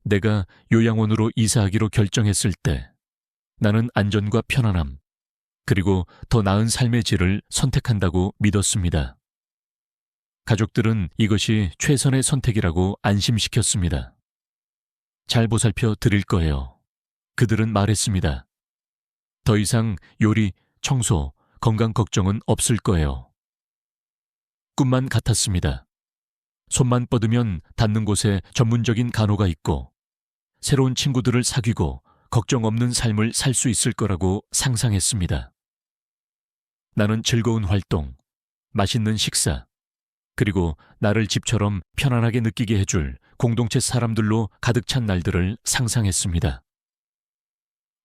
내가 요양원으로 이사하기로 결정했을 때 나는 안전과 편안함, 그리고 더 나은 삶의 질을 선택한다고 믿었습니다. 가족들은 이것이 최선의 선택이라고 안심시켰습니다. 잘 보살펴 드릴 거예요. 그들은 말했습니다. 더 이상 요리, 청소, 건강 걱정은 없을 거예요. 꿈만 같았습니다. 손만 뻗으면 닿는 곳에 전문적인 간호가 있고 새로운 친구들을 사귀고 걱정 없는 삶을 살 수 있을 거라고 상상했습니다. 나는 즐거운 활동, 맛있는 식사, 그리고 나를 집처럼 편안하게 느끼게 해줄 공동체 사람들로 가득 찬 날들을 상상했습니다.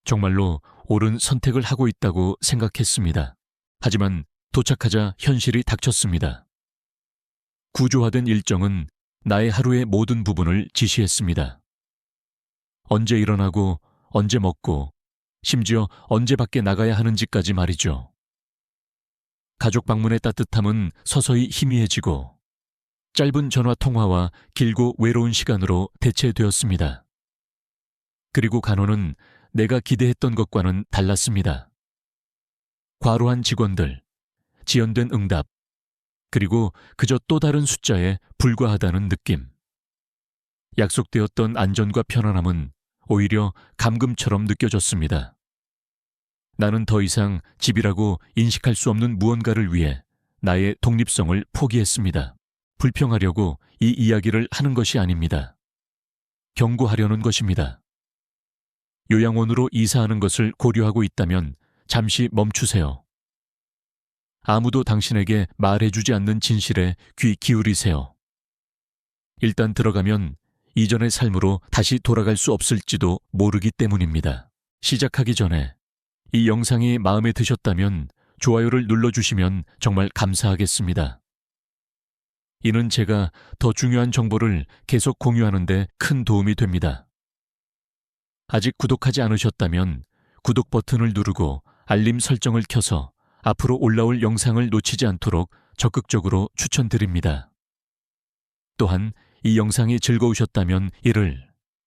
정말로 옳은 선택을 하고 있다고 생각했습니다. 하지만 도착하자 현실이 닥쳤습니다. 구조화된 일정은 나의 하루의 모든 부분을 지시했습니다. 언제 일어나고, 언제 먹고, 심지어 언제 밖에 나가야 하는지까지 말이죠. 가족 방문의 따뜻함은 서서히 희미해지고 짧은 전화 통화와 길고 외로운 시간으로 대체되었습니다. 그리고 간호는 내가 기대했던 것과는 달랐습니다. 과로한 직원들, 지연된 응답, 그리고 그저 또 다른 숫자에 불과하다는 느낌. 약속되었던 안전과 편안함은 오히려 감금처럼 느껴졌습니다. 나는 더 이상 집이라고 인식할 수 없는 무언가를 위해 나의 독립성을 포기했습니다. 불평하려고 이 이야기를 하는 것이 아닙니다. 경고하려는 것입니다. 요양원으로 이사하는 것을 고려하고 있다면 잠시 멈추세요. 아무도 당신에게 말해주지 않는 진실에 귀 기울이세요. 일단 들어가면 이전의 삶으로 다시 돌아갈 수 없을지도 모르기 때문입니다. 시작하기 전에 이 영상이 마음에 드셨다면 좋아요를 눌러주시면 정말 감사하겠습니다. 이는 제가 더 중요한 정보를 계속 공유하는 데 큰 도움이 됩니다. 아직 구독하지 않으셨다면 구독 버튼을 누르고 알림 설정을 켜서 앞으로 올라올 영상을 놓치지 않도록 적극적으로 추천드립니다. 또한 이 영상이 즐거우셨다면 1을,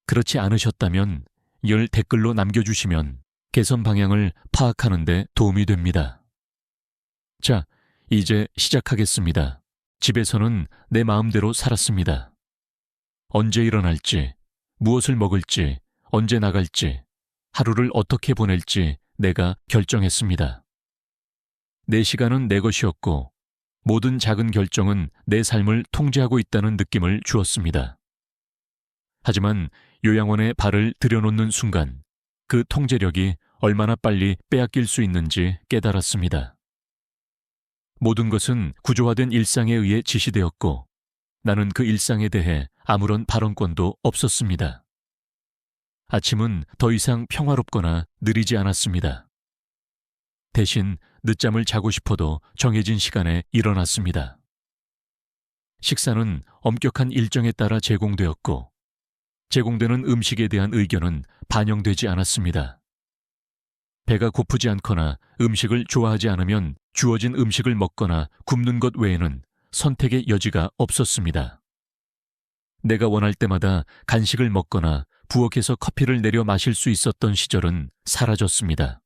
그렇지 않으셨다면 10 댓글로 남겨주시면 개선 방향을 파악하는 데 도움이 됩니다. 자, 이제 시작하겠습니다. 집에서는 내 마음대로 살았습니다. 언제 일어날지, 무엇을 먹을지, 언제 나갈지, 하루를 어떻게 보낼지 내가 결정했습니다. 내 시간은 내 것이었고 모든 작은 결정은 내 삶을 통제하고 있다는 느낌을 주었습니다. 하지만 요양원에 발을 들여놓는 순간 그 통제력이 얼마나 빨리 빼앗길 수 있는지 깨달았습니다. 모든 것은 구조화된 일상에 의해 지시되었고 나는 그 일상에 대해 아무런 발언권도 없었습니다. 아침은 더 이상 평화롭거나 느리지 않았습니다. 대신 늦잠을 자고 싶어도 정해진 시간에 일어났습니다. 식사는 엄격한 일정에 따라 제공되었고 제공되는 음식에 대한 의견은 반영되지 않았습니다. 배가 고프지 않거나 음식을 좋아하지 않으면 주어진 음식을 먹거나 굶는 것 외에는 선택의 여지가 없었습니다. 내가 원할 때마다 간식을 먹거나 부엌에서 커피를 내려 마실 수 있었던 시절은 사라졌습니다.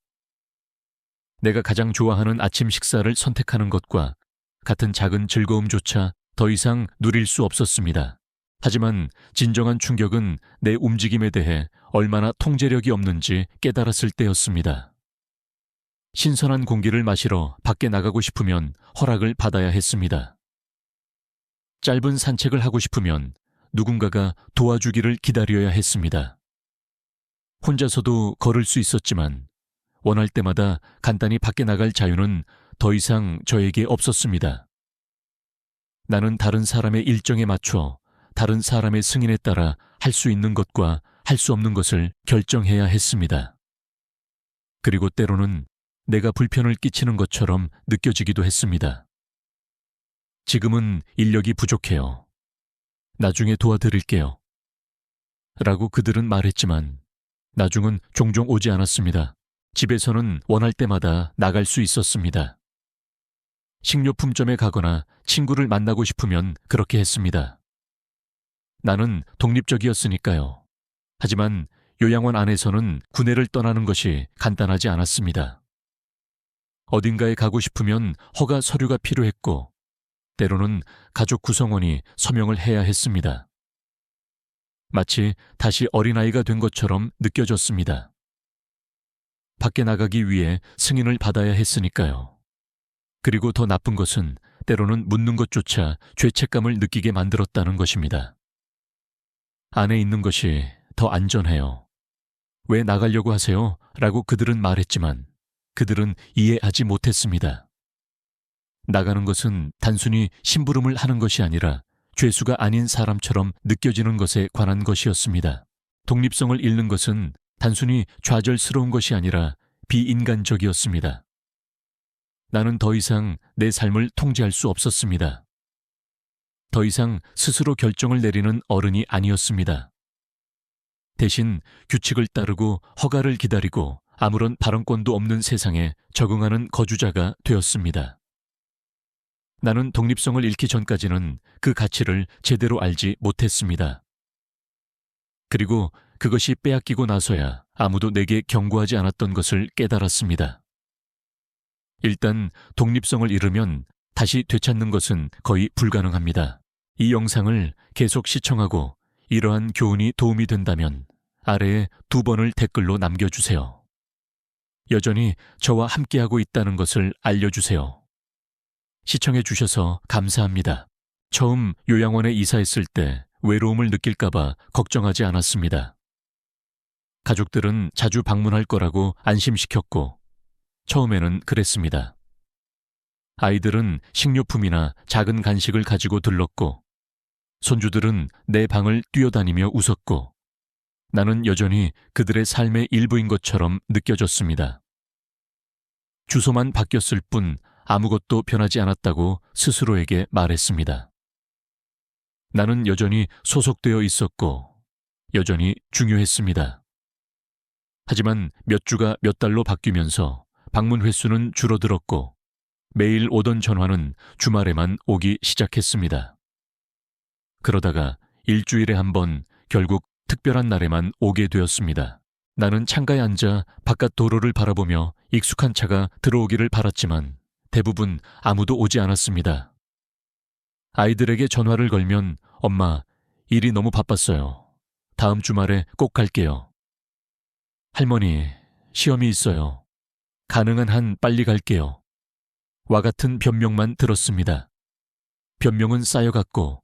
내가 가장 좋아하는 아침 식사를 선택하는 것과 같은 작은 즐거움조차 더 이상 누릴 수 없었습니다. 하지만 진정한 충격은 내 움직임에 대해 얼마나 통제력이 없는지 깨달았을 때였습니다. 신선한 공기를 마시러 밖에 나가고 싶으면 허락을 받아야 했습니다. 짧은 산책을 하고 싶으면 누군가가 도와주기를 기다려야 했습니다. 혼자서도 걸을 수 있었지만 원할 때마다 간단히 밖에 나갈 자유는 더 이상 저에게 없었습니다. 나는 다른 사람의 일정에 맞춰 다른 사람의 승인에 따라 할 수 있는 것과 할 수 없는 것을 결정해야 했습니다. 그리고 때로는 내가 불편을 끼치는 것처럼 느껴지기도 했습니다. 지금은 인력이 부족해요. 나중에 도와드릴게요. 라고 그들은 말했지만 나중은 종종 오지 않았습니다. 집에서는 원할 때마다 나갈 수 있었습니다. 식료품점에 가거나 친구를 만나고 싶으면 그렇게 했습니다. 나는 독립적이었으니까요. 하지만 요양원 안에서는 구내를 떠나는 것이 간단하지 않았습니다. 어딘가에 가고 싶으면 허가 서류가 필요했고, 때로는 가족 구성원이 서명을 해야 했습니다. 마치 다시 어린아이가 된 것처럼 느껴졌습니다. 밖에 나가기 위해 승인을 받아야 했으니까요. 그리고 더 나쁜 것은 때로는 묻는 것조차 죄책감을 느끼게 만들었다는 것입니다. 안에 있는 것이 더 안전해요. 왜 나가려고 하세요? 라고 그들은 말했지만 그들은 이해하지 못했습니다. 나가는 것은 단순히 심부름을 하는 것이 아니라 죄수가 아닌 사람처럼 느껴지는 것에 관한 것이었습니다. 독립성을 잃는 것은 단순히 좌절스러운 것이 아니라 비인간적이었습니다. 나는 더 이상 내 삶을 통제할 수 없었습니다. 더 이상 스스로 결정을 내리는 어른이 아니었습니다. 대신 규칙을 따르고 허가를 기다리고 아무런 발언권도 없는 세상에 적응하는 거주자가 되었습니다. 나는 독립성을 잃기 전까지는 그 가치를 제대로 알지 못했습니다. 그리고 그것이 빼앗기고 나서야 아무도 내게 경고하지 않았던 것을 깨달았습니다. 일단 독립성을 잃으면 다시 되찾는 것은 거의 불가능합니다. 이 영상을 계속 시청하고 이러한 교훈이 도움이 된다면 아래에 2번을 댓글로 남겨주세요. 여전히 저와 함께하고 있다는 것을 알려주세요. 시청해 주셔서 감사합니다. 처음 요양원에 이사했을 때 외로움을 느낄까봐 걱정하지 않았습니다. 가족들은 자주 방문할 거라고 안심시켰고 처음에는 그랬습니다. 아이들은 식료품이나 작은 간식을 가지고 들렀고 손주들은 내 방을 뛰어다니며 웃었고 나는 여전히 그들의 삶의 일부인 것처럼 느껴졌습니다. 주소만 바뀌었을 뿐 아무것도 변하지 않았다고 스스로에게 말했습니다. 나는 여전히 소속되어 있었고 여전히 중요했습니다. 하지만 몇 주가 몇 달로 바뀌면서 방문 횟수는 줄어들었고 매일 오던 전화는 주말에만 오기 시작했습니다. 그러다가 일주일에 한 번 결국 특별한 날에만 오게 되었습니다. 나는 창가에 앉아 바깥 도로를 바라보며 익숙한 차가 들어오기를 바랐지만 대부분 아무도 오지 않았습니다. 아이들에게 전화를 걸면 엄마, 일이 너무 바빴어요. 다음 주말에 꼭 갈게요. 할머니, 시험이 있어요. 가능한 한 빨리 갈게요. 와 같은 변명만 들었습니다. 변명은 쌓여갔고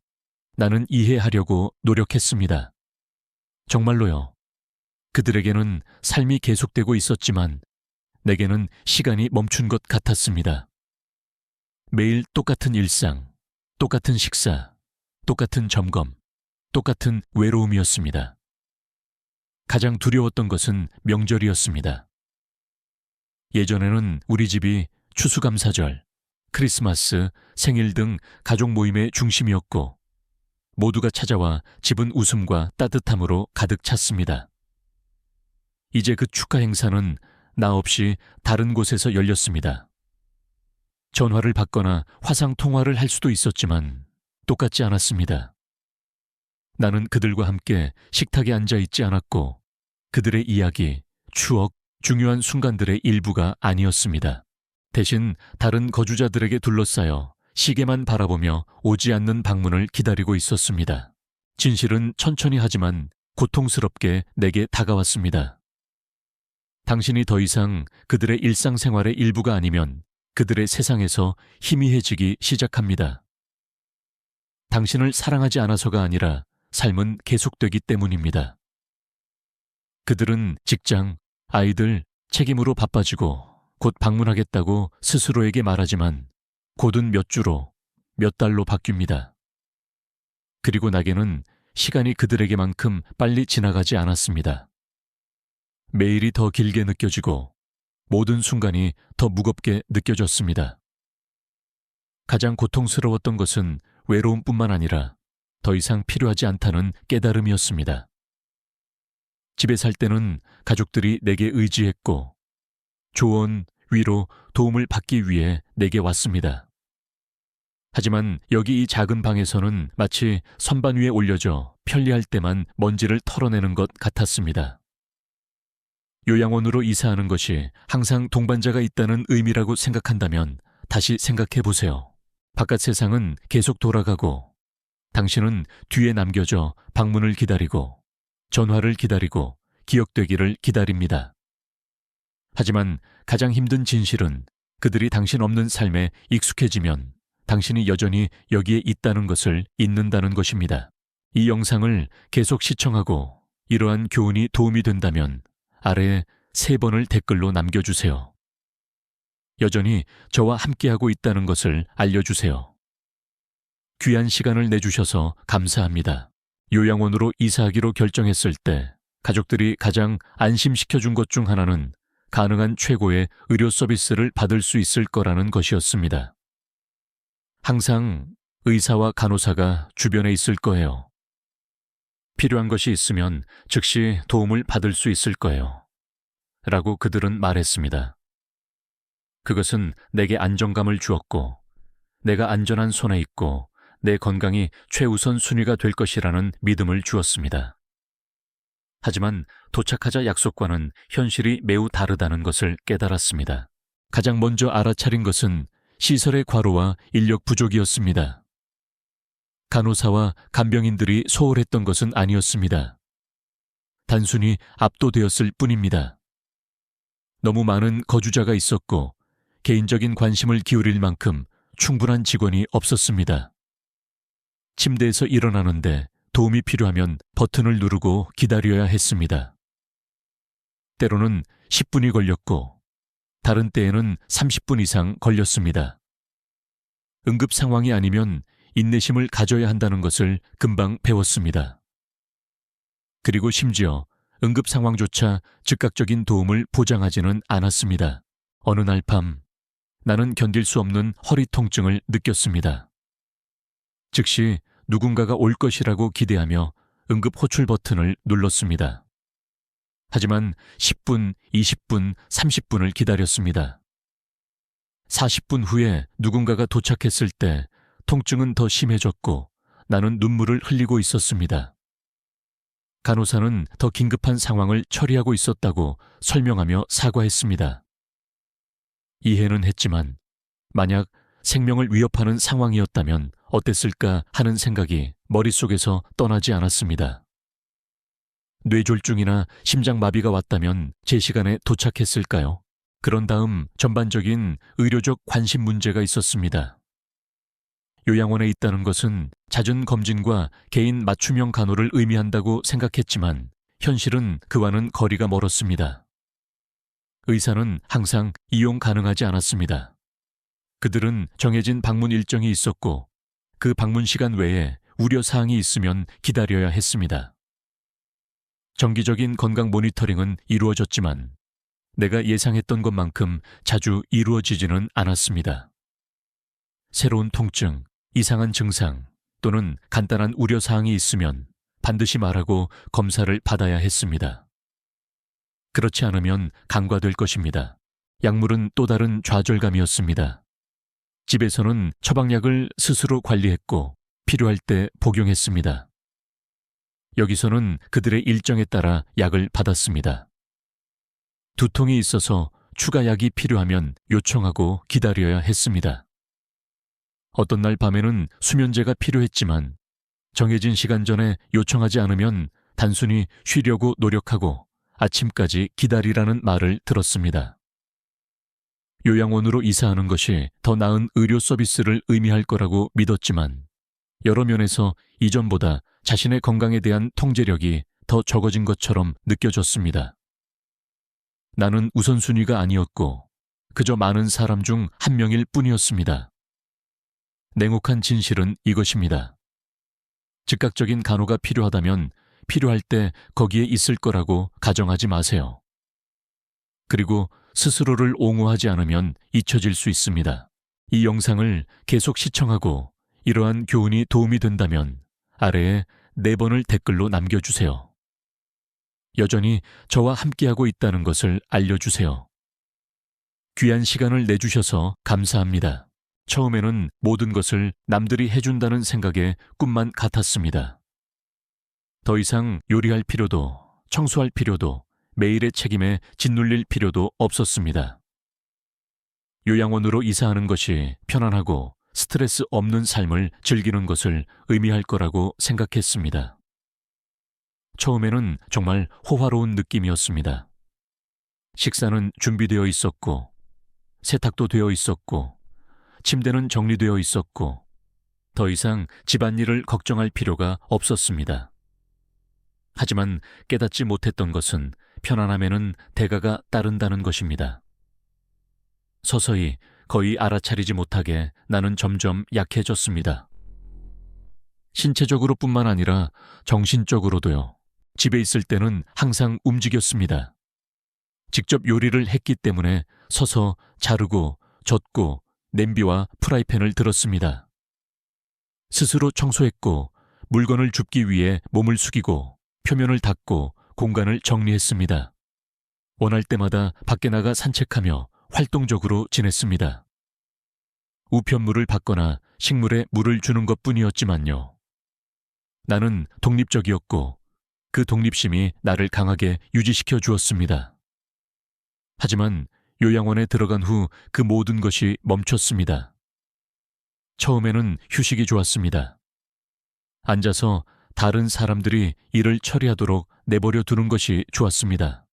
나는 이해하려고 노력했습니다. 정말로요. 그들에게는 삶이 계속되고 있었지만 내게는 시간이 멈춘 것 같았습니다. 매일 똑같은 일상, 똑같은 식사, 똑같은 점검, 똑같은 외로움이었습니다. 가장 두려웠던 것은 명절이었습니다. 예전에는 우리 집이 추수감사절, 크리스마스, 생일 등 가족 모임의 중심이었고 모두가 찾아와 집은 웃음과 따뜻함으로 가득 찼습니다. 이제 그 축하 행사는 나 없이 다른 곳에서 열렸습니다. 전화를 받거나 화상 통화를 할 수도 있었지만 똑같지 않았습니다. 나는 그들과 함께 식탁에 앉아 있지 않았고 그들의 이야기, 추억, 중요한 순간들의 일부가 아니었습니다. 대신 다른 거주자들에게 둘러싸여 시계만 바라보며 오지 않는 방문을 기다리고 있었습니다. 진실은 천천히 하지만 고통스럽게 내게 다가왔습니다. 당신이 더 이상 그들의 일상생활의 일부가 아니면 그들의 세상에서 희미해지기 시작합니다. 당신을 사랑하지 않아서가 아니라 삶은 계속되기 때문입니다. 그들은 직장, 아이들, 책임으로 바빠지고 곧 방문하겠다고 스스로에게 말하지만 곧은 몇 주로, 몇 달로 바뀝니다. 그리고 나게는 시간이 그들에게만큼 빨리 지나가지 않았습니다. 매일이 더 길게 느껴지고 모든 순간이 더 무겁게 느껴졌습니다. 가장 고통스러웠던 것은 외로움뿐만 아니라 더 이상 필요하지 않다는 깨달음이었습니다. 집에 살 때는 가족들이 내게 의지했고 조언, 위로, 도움을 받기 위해 내게 왔습니다. 하지만 여기 이 작은 방에서는 마치 선반 위에 올려져 편리할 때만 먼지를 털어내는 것 같았습니다. 요양원으로 이사하는 것이 항상 동반자가 있다는 의미라고 생각한다면 다시 생각해 보세요. 바깥 세상은 계속 돌아가고 당신은 뒤에 남겨져 방문을 기다리고 전화를 기다리고 기억되기를 기다립니다. 하지만 가장 힘든 진실은 그들이 당신 없는 삶에 익숙해지면 당신이 여전히 여기에 있다는 것을 잊는다는 것입니다. 이 영상을 계속 시청하고 이러한 교훈이 도움이 된다면 아래에 3번을 댓글로 남겨주세요. 여전히 저와 함께하고 있다는 것을 알려주세요. 귀한 시간을 내주셔서 감사합니다. 요양원으로 이사하기로 결정했을 때 가족들이 가장 안심시켜준 것 중 하나는 가능한 최고의 의료 서비스를 받을 수 있을 거라는 것이었습니다. 항상 의사와 간호사가 주변에 있을 거예요. 필요한 것이 있으면 즉시 도움을 받을 수 있을 거예요. 라고 그들은 말했습니다. 그것은 내게 안정감을 주었고 내가 안전한 손에 있고 내 건강이 최우선 순위가 될 것이라는 믿음을 주었습니다. 하지만 도착하자 약속과는 현실이 매우 다르다는 것을 깨달았습니다. 가장 먼저 알아차린 것은 시설의 과로와 인력 부족이었습니다. 간호사와 간병인들이 소홀했던 것은 아니었습니다. 단순히 압도되었을 뿐입니다. 너무 많은 거주자가 있었고 개인적인 관심을 기울일 만큼 충분한 직원이 없었습니다. 침대에서 일어나는데 도움이 필요하면 버튼을 누르고 기다려야 했습니다. 때로는 10분이 걸렸고 다른 때에는 30분 이상 걸렸습니다. 응급 상황이 아니면 인내심을 가져야 한다는 것을 금방 배웠습니다. 그리고 심지어 응급 상황조차 즉각적인 도움을 보장하지는 않았습니다. 어느 날 밤 나는 견딜 수 없는 허리 통증을 느꼈습니다. 즉시 누군가가 올 것이라고 기대하며 응급 호출 버튼을 눌렀습니다. 하지만 10분, 20분, 30분을 기다렸습니다. 40분 후에 누군가가 도착했을 때 통증은 더 심해졌고 나는 눈물을 흘리고 있었습니다. 간호사는 더 긴급한 상황을 처리하고 있었다고 설명하며 사과했습니다. 이해는 했지만 만약 생명을 위협하는 상황이었다면 어땠을까 하는 생각이 머릿속에서 떠나지 않았습니다. 뇌졸중이나 심장마비가 왔다면 제 시간에 도착했을까요? 그런 다음 전반적인 의료적 관심 문제가 있었습니다. 요양원에 있다는 것은 잦은 검진과 개인 맞춤형 간호를 의미한다고 생각했지만 현실은 그와는 거리가 멀었습니다. 의사는 항상 이용 가능하지 않았습니다. 그들은 정해진 방문 일정이 있었고 그 방문 시간 외에 우려사항이 있으면 기다려야 했습니다. 정기적인 건강 모니터링은 이루어졌지만 내가 예상했던 것만큼 자주 이루어지지는 않았습니다. 새로운 통증, 이상한 증상 또는 간단한 우려사항이 있으면 반드시 말하고 검사를 받아야 했습니다. 그렇지 않으면 간과될 것입니다. 약물은 또 다른 좌절감이었습니다. 집에서는 처방약을 스스로 관리했고 필요할 때 복용했습니다. 여기서는 그들의 일정에 따라 약을 받았습니다. 두통이 있어서 추가 약이 필요하면 요청하고 기다려야 했습니다. 어떤 날 밤에는 수면제가 필요했지만 정해진 시간 전에 요청하지 않으면 단순히 쉬려고 노력하고 아침까지 기다리라는 말을 들었습니다. 요양원으로 이사하는 것이 더 나은 의료 서비스를 의미할 거라고 믿었지만 여러 면에서 이전보다 자신의 건강에 대한 통제력이 더 적어진 것처럼 느껴졌습니다. 나는 우선순위가 아니었고 그저 많은 사람 중 한 명일 뿐이었습니다. 냉혹한 진실은 이것입니다. 즉각적인 간호가 필요하다면 필요할 때 거기에 있을 거라고 가정하지 마세요. 그리고 스스로를 옹호하지 않으면 잊혀질 수 있습니다. 이 영상을 계속 시청하고 이러한 교훈이 도움이 된다면 아래에 4번을 댓글로 남겨주세요. 여전히 저와 함께하고 있다는 것을 알려주세요. 귀한 시간을 내주셔서 감사합니다. 처음에는 모든 것을 남들이 해준다는 생각에 꿈만 같았습니다. 더 이상 요리할 필요도, 청소할 필요도, 매일의 책임에 짓눌릴 필요도 없었습니다. 요양원으로 이사하는 것이 편안하고 스트레스 없는 삶을 즐기는 것을 의미할 거라고 생각했습니다. 처음에는 정말 호화로운 느낌이었습니다. 식사는 준비되어 있었고, 세탁도 되어 있었고, 침대는 정리되어 있었고, 더 이상 집안일을 걱정할 필요가 없었습니다. 하지만 깨닫지 못했던 것은 편안함에는 대가가 따른다는 것입니다. 서서히 거의 알아차리지 못하게 나는 점점 약해졌습니다. 신체적으로뿐만 아니라 정신적으로도요. 집에 있을 때는 항상 움직였습니다. 직접 요리를 했기 때문에 서서 자르고 젓고 냄비와 프라이팬을 들었습니다. 스스로 청소했고 물건을 줍기 위해 몸을 숙이고 표면을 닦고 공간을 정리했습니다. 원할 때마다 밖에 나가 산책하며 활동적으로 지냈습니다. 우편물을 받거나 식물에 물을 주는 것뿐이었지만요. 나는 독립적이었고 그 독립심이 나를 강하게 유지시켜 주었습니다. 하지만 요양원에 들어간 후 그 모든 것이 멈췄습니다. 처음에는 휴식이 좋았습니다. 앉아서 다른 사람들이 일을 처리하도록 내버려 두는 것이 좋았습니다.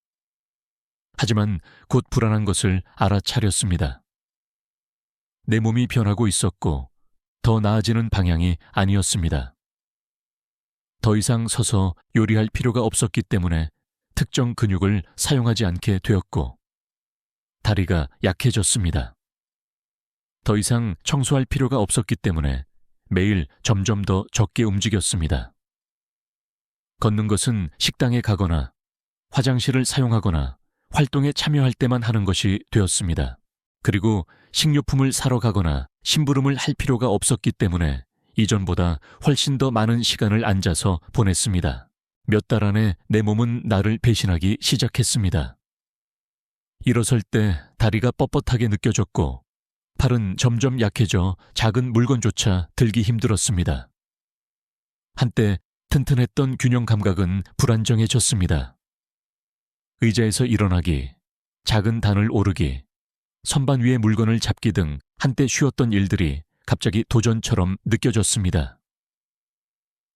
하지만 곧 불안한 것을 알아차렸습니다. 내 몸이 변하고 있었고 더 나아지는 방향이 아니었습니다. 더 이상 서서 요리할 필요가 없었기 때문에 특정 근육을 사용하지 않게 되었고 다리가 약해졌습니다. 더 이상 청소할 필요가 없었기 때문에 매일 점점 더 적게 움직였습니다. 걷는 것은 식당에 가거나 화장실을 사용하거나 활동에 참여할 때만 하는 것이 되었습니다. 그리고 식료품을 사러 가거나 심부름을 할 필요가 없었기 때문에 이전보다 훨씬 더 많은 시간을 앉아서 보냈습니다. 몇 달 안에 내 몸은 나를 배신하기 시작했습니다. 일어설 때 다리가 뻣뻣하게 느껴졌고 팔은 점점 약해져 작은 물건조차 들기 힘들었습니다. 한때 튼튼했던 균형 감각은 불안정해졌습니다. 의자에서 일어나기, 작은 단을 오르기, 선반 위에 물건을 잡기 등 한때 쉬웠던 일들이 갑자기 도전처럼 느껴졌습니다.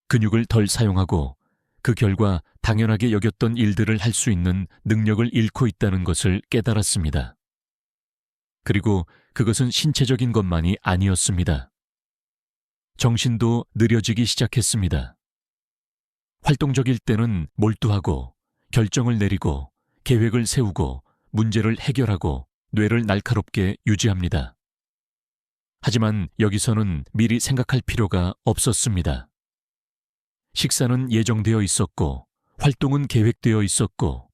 근육을 덜 사용하고 그 결과 당연하게 여겼던 일들을 할 수 있는 능력을 잃고 있다는 것을 깨달았습니다. 그리고 그것은 신체적인 것만이 아니었습니다. 정신도 느려지기 시작했습니다. 활동적일 때는 몰두하고 결정을 내리고 계획을 세우고 문제를 해결하고 뇌를 날카롭게 유지합니다. 하지만 여기서는 미리 생각할 필요가 없었습니다. 식사는 예정되어 있었고 활동은 계획되어 있었고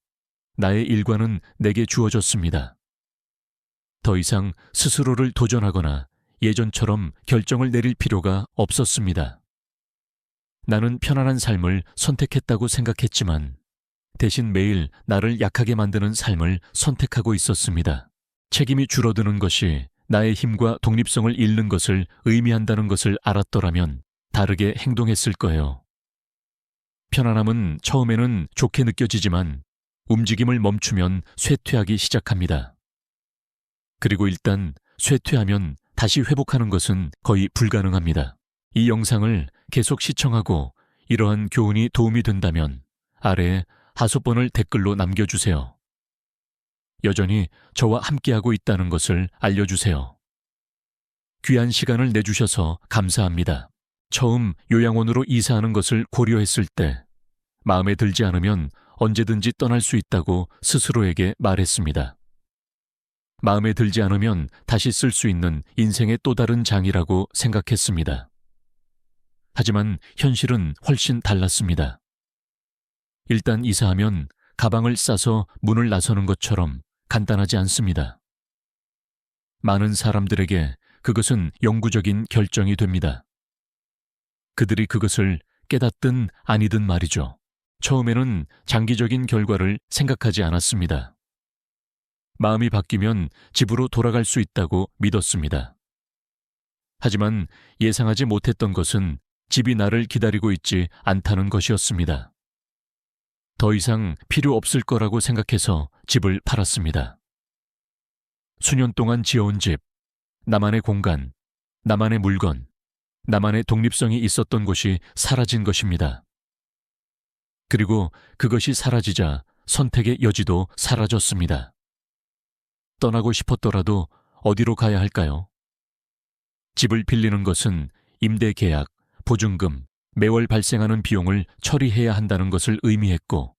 나의 일과는 내게 주어졌습니다. 더 이상 스스로를 도전하거나 예전처럼 결정을 내릴 필요가 없었습니다. 나는 편안한 삶을 선택했다고 생각했지만 대신 매일 나를 약하게 만드는 삶을 선택하고 있었습니다. 책임이 줄어드는 것이 나의 힘과 독립성을 잃는 것을 의미한다는 것을 알았더라면 다르게 행동했을 거예요. 편안함은 처음에는 좋게 느껴지지만 움직임을 멈추면 쇠퇴하기 시작합니다. 그리고 일단 쇠퇴하면 다시 회복하는 것은 거의 불가능합니다. 이 영상을 계속 시청하고 이러한 교훈이 도움이 된다면 아래에 하소번을 댓글로 남겨주세요. 여전히 저와 함께하고 있다는 것을 알려주세요. 귀한 시간을 내주셔서 감사합니다. 처음 요양원으로 이사하는 것을 고려했을 때 마음에 들지 않으면 언제든지 떠날 수 있다고 스스로에게 말했습니다. 마음에 들지 않으면 다시 쓸 수 있는 인생의 또 다른 장이라고 생각했습니다. 하지만 현실은 훨씬 달랐습니다. 일단 이사하면 가방을 싸서 문을 나서는 것처럼 간단하지 않습니다. 많은 사람들에게 그것은 영구적인 결정이 됩니다. 그들이 그것을 깨닫든 아니든 말이죠. 처음에는 장기적인 결과를 생각하지 않았습니다. 마음이 바뀌면 집으로 돌아갈 수 있다고 믿었습니다. 하지만 예상하지 못했던 것은 집이 나를 기다리고 있지 않다는 것이었습니다. 더 이상 필요 없을 거라고 생각해서 집을 팔았습니다. 수년 동안 지어온 집, 나만의 공간, 나만의 물건, 나만의 독립성이 있었던 곳이 사라진 것입니다. 그리고 그것이 사라지자 선택의 여지도 사라졌습니다. 떠나고 싶었더라도 어디로 가야 할까요? 집을 빌리는 것은 임대 계약, 보증금, 매월 발생하는 비용을 처리해야 한다는 것을 의미했고,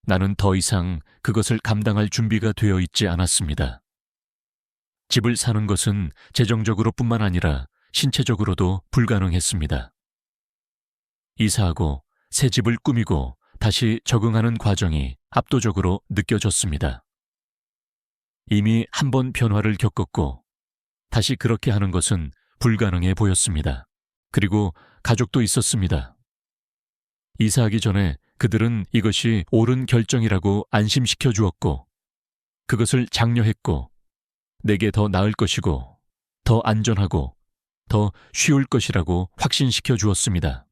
나는 더 이상 그것을 감당할 준비가 되어 있지 않았습니다. 집을 사는 것은 재정적으로뿐만 아니라 신체적으로도 불가능했습니다. 이사하고 새 집을 꾸미고 다시 적응하는 과정이 압도적으로 느껴졌습니다. 이미 한 번 변화를 겪었고 다시 그렇게 하는 것은 불가능해 보였습니다. 그리고 가족도 있었습니다. 이사하기 전에 그들은 이것이 옳은 결정이라고 안심시켜 주었고 그것을 장려했고 내게 더 나을 것이고 더 안전하고 더 쉬울 것이라고 확신시켜 주었습니다.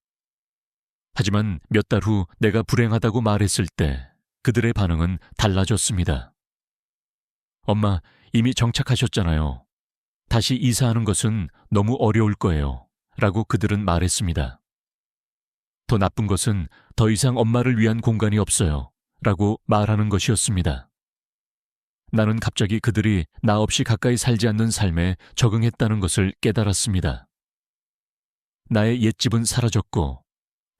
하지만 몇 달 후 내가 불행하다고 말했을 때 그들의 반응은 달라졌습니다. 엄마, 이미 정착하셨잖아요. 다시 이사하는 것은 너무 어려울 거예요. 라고 그들은 말했습니다. 더 나쁜 것은 더 이상 엄마를 위한 공간이 없어요. 라고 말하는 것이었습니다. 나는 갑자기 그들이 나 없이 가까이 살지 않는 삶에 적응했다는 것을 깨달았습니다. 나의 옛집은 사라졌고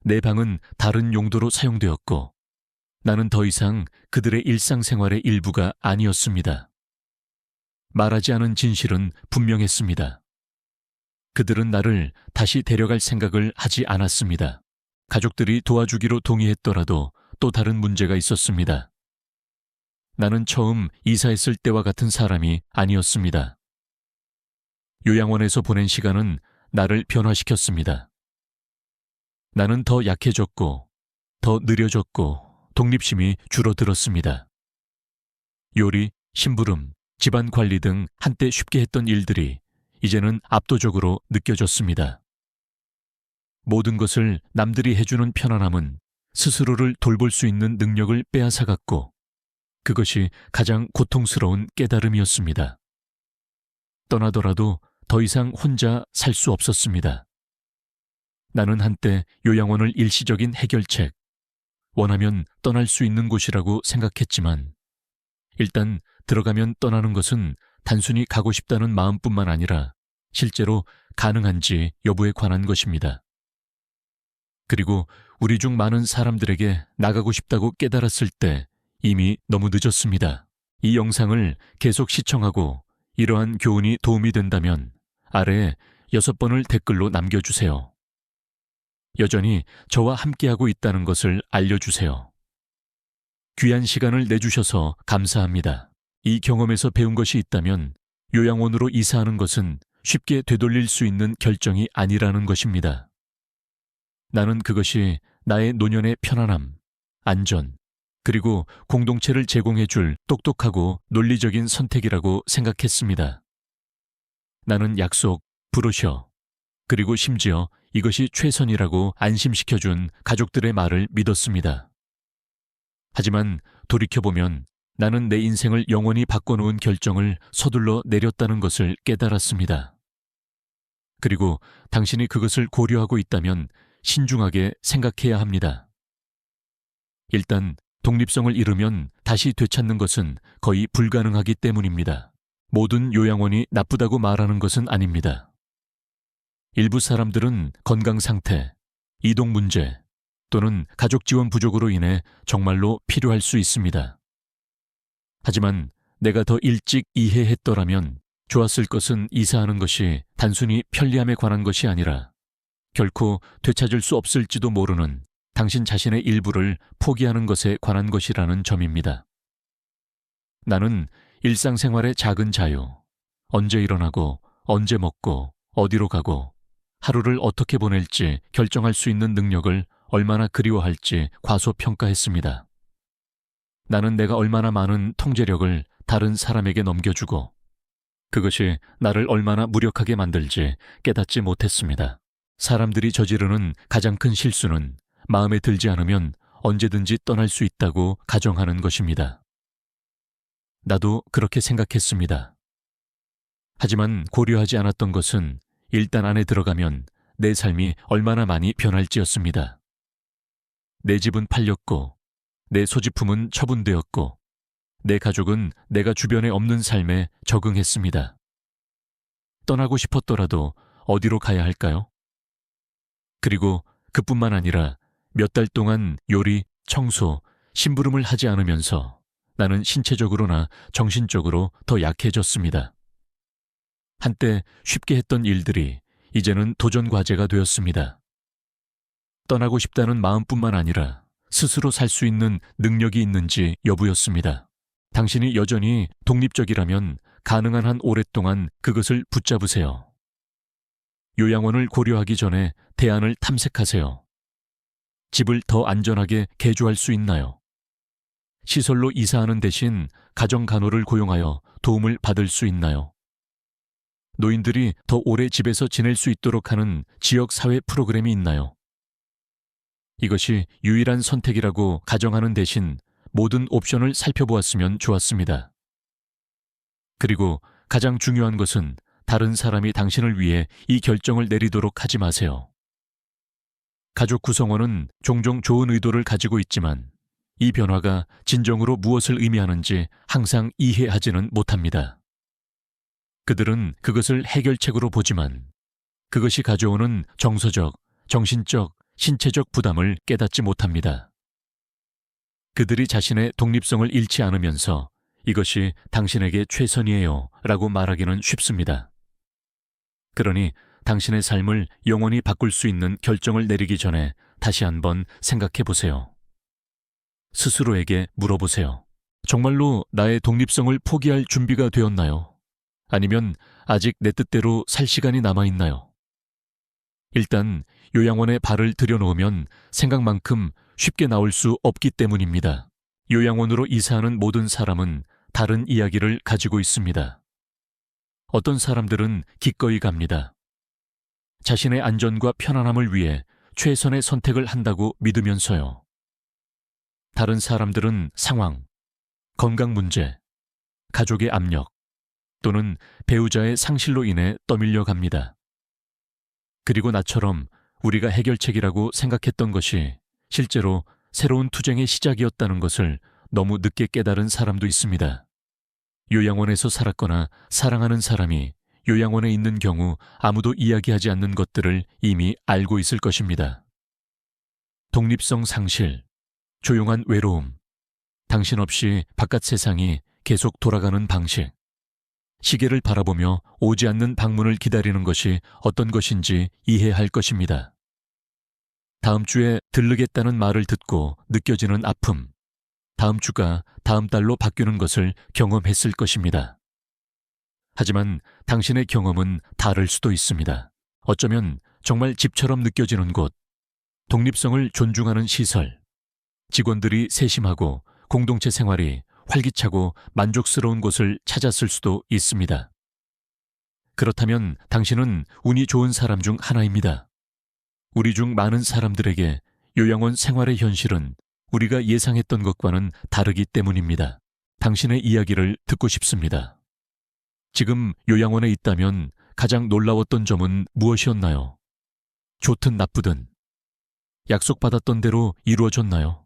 내 방은 다른 용도로 사용되었고 나는 더 이상 그들의 일상생활의 일부가 아니었습니다. 말하지 않은 진실은 분명했습니다. 그들은 나를 다시 데려갈 생각을 하지 않았습니다. 가족들이 도와주기로 동의했더라도 또 다른 문제가 있었습니다. 나는 처음 이사했을 때와 같은 사람이 아니었습니다. 요양원에서 보낸 시간은 나를 변화시켰습니다. 나는 더 약해졌고, 더 느려졌고, 독립심이 줄어들었습니다. 요리, 심부름, 집안 관리 등 한때 쉽게 했던 일들이 이제는 압도적으로 느껴졌습니다. 모든 것을 남들이 해주는 편안함은 스스로를 돌볼 수 있는 능력을 빼앗아갔고 그것이 가장 고통스러운 깨달음이었습니다. 떠나더라도 더 이상 혼자 살 수 없었습니다. 나는 한때 요양원을 일시적인 해결책, 원하면 떠날 수 있는 곳이라고 생각했지만 일단 들어가면 떠나는 것은 단순히 가고 싶다는 마음뿐만 아니라 실제로 가능한지 여부에 관한 것입니다. 그리고 우리 중 많은 사람들에게 나가고 싶다고 깨달았을 때 이미 너무 늦었습니다. 이 영상을 계속 시청하고 이러한 교훈이 도움이 된다면 아래에 6번을 댓글로 남겨주세요. 여전히 저와 함께하고 있다는 것을 알려주세요. 귀한 시간을 내주셔서 감사합니다. 이 경험에서 배운 것이 있다면 요양원으로 이사하는 것은 쉽게 되돌릴 수 있는 결정이 아니라는 것입니다. 나는 그것이 나의 노년의 편안함, 안전, 그리고 공동체를 제공해줄 똑똑하고 논리적인 선택이라고 생각했습니다. 나는 약속, 브로셔, 그리고 심지어 이것이 최선이라고 안심시켜준 가족들의 말을 믿었습니다. 하지만 돌이켜보면 나는 내 인생을 영원히 바꿔놓은 결정을 서둘러 내렸다는 것을 깨달았습니다. 그리고 당신이 그것을 고려하고 있다면 신중하게 생각해야 합니다. 일단 독립성을 잃으면 다시 되찾는 것은 거의 불가능하기 때문입니다. 모든 요양원이 나쁘다고 말하는 것은 아닙니다. 일부 사람들은 건강 상태, 이동 문제 또는 가족 지원 부족으로 인해 정말로 필요할 수 있습니다. 하지만 내가 더 일찍 이해했더라면 좋았을 것은 이사하는 것이 단순히 편리함에 관한 것이 아니라 결코 되찾을 수 없을지도 모르는 당신 자신의 일부를 포기하는 것에 관한 것이라는 점입니다. 나는 일상생활의 작은 자유, 언제 일어나고 언제 먹고 어디로 가고 하루를 어떻게 보낼지 결정할 수 있는 능력을 얼마나 그리워할지 과소평가했습니다. 나는 내가 얼마나 많은 통제력을 다른 사람에게 넘겨주고 그것이 나를 얼마나 무력하게 만들지 깨닫지 못했습니다. 사람들이 저지르는 가장 큰 실수는 마음에 들지 않으면 언제든지 떠날 수 있다고 가정하는 것입니다. 나도 그렇게 생각했습니다. 하지만 고려하지 않았던 것은 일단 안에 들어가면 내 삶이 얼마나 많이 변할지였습니다. 내 집은 팔렸고, 내 소지품은 처분되었고, 내 가족은 내가 주변에 없는 삶에 적응했습니다. 떠나고 싶었더라도 어디로 가야 할까요? 그리고 그뿐만 아니라 몇 달 동안 요리, 청소, 심부름을 하지 않으면서 나는 신체적으로나 정신적으로 더 약해졌습니다. 한때 쉽게 했던 일들이 이제는 도전 과제가 되었습니다. 떠나고 싶다는 마음뿐만 아니라 스스로 살 수 있는 능력이 있는지 여부였습니다. 당신이 여전히 독립적이라면 가능한 한 오랫동안 그것을 붙잡으세요. 요양원을 고려하기 전에 대안을 탐색하세요. 집을 더 안전하게 개조할 수 있나요? 시설로 이사하는 대신 가정간호를 고용하여 도움을 받을 수 있나요? 노인들이 더 오래 집에서 지낼 수 있도록 하는 지역사회 프로그램이 있나요? 이것이 유일한 선택이라고 가정하는 대신 모든 옵션을 살펴보았으면 좋았습니다. 그리고 가장 중요한 것은 다른 사람이 당신을 위해 이 결정을 내리도록 하지 마세요. 가족 구성원은 종종 좋은 의도를 가지고 있지만 이 변화가 진정으로 무엇을 의미하는지 항상 이해하지는 못합니다. 그들은 그것을 해결책으로 보지만 그것이 가져오는 정서적, 정신적, 신체적 부담을 깨닫지 못합니다. 그들이 자신의 독립성을 잃지 않으면서 이것이 당신에게 최선이에요 라고 말하기는 쉽습니다. 그러니 당신의 삶을 영원히 바꿀 수 있는 결정을 내리기 전에 다시 한번 생각해 보세요. 스스로에게 물어보세요. 정말로 나의 독립성을 포기할 준비가 되었나요? 아니면 아직 내 뜻대로 살 시간이 남아있나요? 일단 요양원에 발을 들여놓으면 생각만큼 쉽게 나올 수 없기 때문입니다. 요양원으로 이사하는 모든 사람은 다른 이야기를 가지고 있습니다. 어떤 사람들은 기꺼이 갑니다. 자신의 안전과 편안함을 위해 최선의 선택을 한다고 믿으면서요. 다른 사람들은 상황, 건강 문제, 가족의 압력 또는 배우자의 상실로 인해 떠밀려 갑니다. 그리고 나처럼 우리가 해결책이라고 생각했던 것이 실제로 새로운 투쟁의 시작이었다는 것을 너무 늦게 깨달은 사람도 있습니다. 요양원에서 살았거나 사랑하는 사람이 요양원에 있는 경우 아무도 이야기하지 않는 것들을 이미 알고 있을 것입니다. 독립성 상실, 조용한 외로움, 당신 없이 바깥 세상이 계속 돌아가는 방식, 시계를 바라보며 오지 않는 방문을 기다리는 것이 어떤 것인지 이해할 것입니다. 다음 주에 들르겠다는 말을 듣고 느껴지는 아픔, 다음 주가 다음 달로 바뀌는 것을 경험했을 것입니다. 하지만 당신의 경험은 다를 수도 있습니다. 어쩌면 정말 집처럼 느껴지는 곳, 독립성을 존중하는 시설, 직원들이 세심하고 공동체 생활이 활기차고 만족스러운 곳을 찾았을 수도 있습니다. 그렇다면 당신은 운이 좋은 사람 중 하나입니다. 우리 중 많은 사람들에게 요양원 생활의 현실은 우리가 예상했던 것과는 다르기 때문입니다. 당신의 이야기를 듣고 싶습니다. 지금 요양원에 있다면 가장 놀라웠던 점은 무엇이었나요? 좋든 나쁘든 약속받았던 대로 이루어졌나요?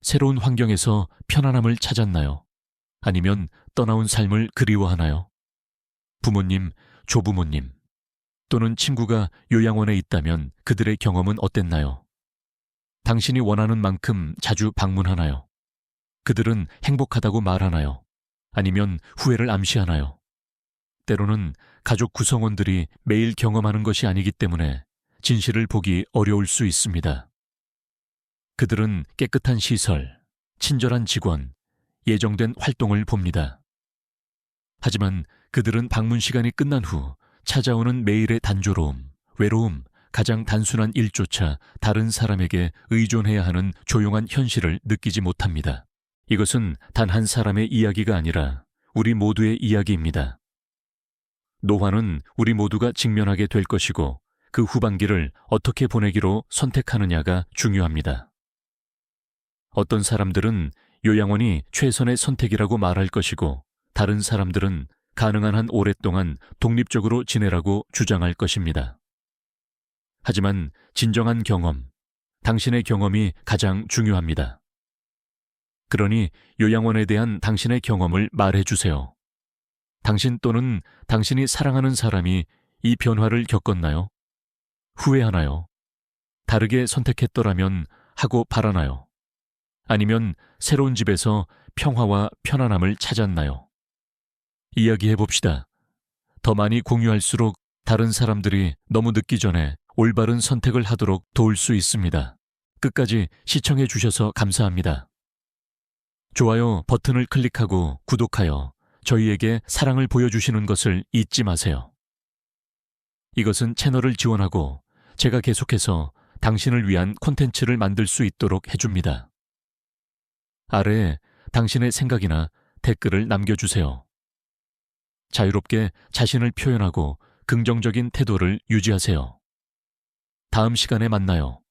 새로운 환경에서 편안함을 찾았나요? 아니면 떠나온 삶을 그리워하나요? 부모님, 조부모님 또는 친구가 요양원에 있다면 그들의 경험은 어땠나요? 당신이 원하는 만큼 자주 방문하나요? 그들은 행복하다고 말하나요? 아니면 후회를 암시하나요? 때로는 가족 구성원들이 매일 경험하는 것이 아니기 때문에 진실을 보기 어려울 수 있습니다. 그들은 깨끗한 시설, 친절한 직원, 예정된 활동을 봅니다. 하지만 그들은 방문 시간이 끝난 후 찾아오는 매일의 단조로움, 외로움, 가장 단순한 일조차 다른 사람에게 의존해야 하는 조용한 현실을 느끼지 못합니다. 이것은 단 한 사람의 이야기가 아니라 우리 모두의 이야기입니다. 노화는 우리 모두가 직면하게 될 것이고 그 후반기를 어떻게 보내기로 선택하느냐가 중요합니다. 어떤 사람들은 요양원이 최선의 선택이라고 말할 것이고 다른 사람들은 가능한 한 오랫동안 독립적으로 지내라고 주장할 것입니다. 하지만 진정한 경험, 당신의 경험이 가장 중요합니다. 그러니 요양원에 대한 당신의 경험을 말해주세요. 당신 또는 당신이 사랑하는 사람이 이 변화를 겪었나요? 후회하나요? 다르게 선택했더라면 하고 바라나요? 아니면 새로운 집에서 평화와 편안함을 찾았나요? 이야기해봅시다. 더 많이 공유할수록 다른 사람들이 너무 늦기 전에 올바른 선택을 하도록 도울 수 있습니다. 끝까지 시청해 주셔서 감사합니다. 좋아요 버튼을 클릭하고 구독하여 저희에게 사랑을 보여주시는 것을 잊지 마세요. 이것은 채널을 지원하고 제가 계속해서 당신을 위한 콘텐츠를 만들 수 있도록 해줍니다. 아래에 당신의 생각이나 댓글을 남겨주세요. 자유롭게 자신을 표현하고 긍정적인 태도를 유지하세요. 다음 시간에 만나요.